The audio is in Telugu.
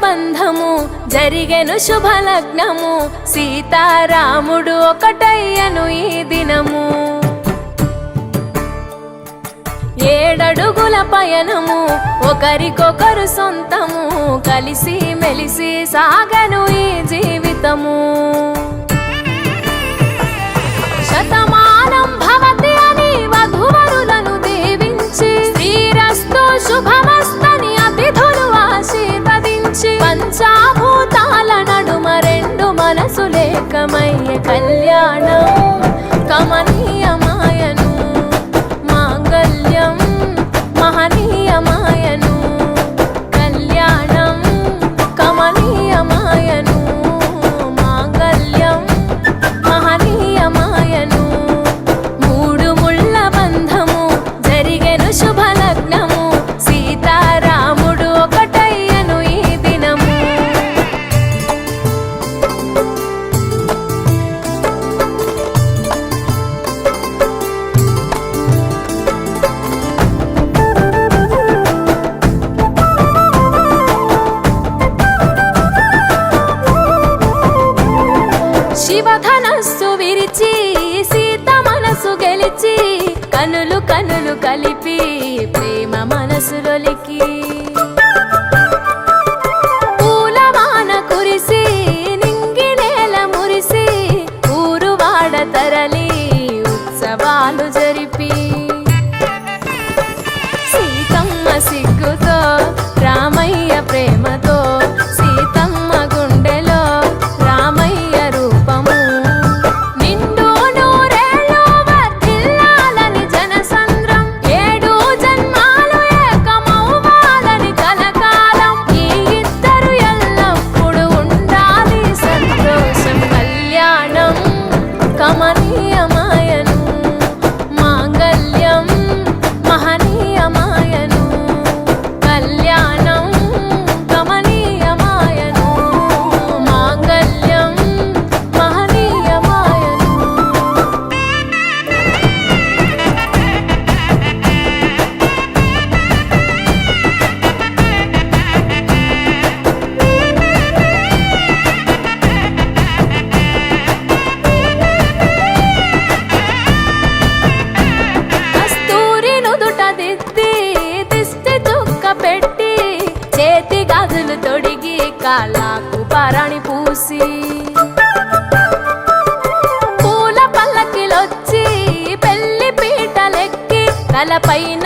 బంధము జరిగెను శుభలగ్నము సీతారాముడు ఒకటయ్యను ఈ దినము 7 అడుగుల పయనము ఒకరికొకరు సొంతము కలిసి మెలిసి సాగను ఈ జీవితము శతమానం భవతి అని వధువరులను దీవించి శ్రీరస్తు శుభమస్తని అతిథులు ఆశీర్వదించి పంచాభూతాల నడుమ 2 మనసులేకమయ్య కళ్యాణం కమనీయమాయను మాంగళ్యం మహనీయమాయను కళ్యాణం కమనీయమాయను మాంగళ్యం మహనీయమాయను 3 ముళ్ళ బంధము జరిగెను శుభలగ్నము సీతారాముడు ఒకటయ్యను ఈ దినము శివధనస్సు విరిచి సీత మనసు గెలిచి కనులు కనులు కలిపి ప్రేమ మనసులొలికి పూలవాన కురిసి నింగి నేల మురిసి ఊరువాడ తరలి ఉత్సవాలు జరిపి సీతమ్మ సిగ్గుతో రామయ్య ప్రేమతో సీతమ్మ గుండెలో రామయ్య రూపము నిండు నూరేళ్ళు వర్ధిల్లాలని జనసంద్రం 7 జన్మాలు ఏకమవ్వాలని కలకాలం ఈ ఇద్దరు ఎల్లప్పుడూ ఉండాలి సంతోషం కళ్యాణం కమనీయమాయను మాంగళ్యం మహనీయమాయను కళ్యాణం కమనీయమాయను మాంగళ్యం మహనీయమాయను కస్తూరి నుదుట దిద్ది దిష్టి చుక్క పెట్టి చేతి గాజులు తొడిగి కాళ్ళకు పారాణి పూసి పూల పల్లకిలొచ్చి పెళ్లి పీటలెక్కి తలపైన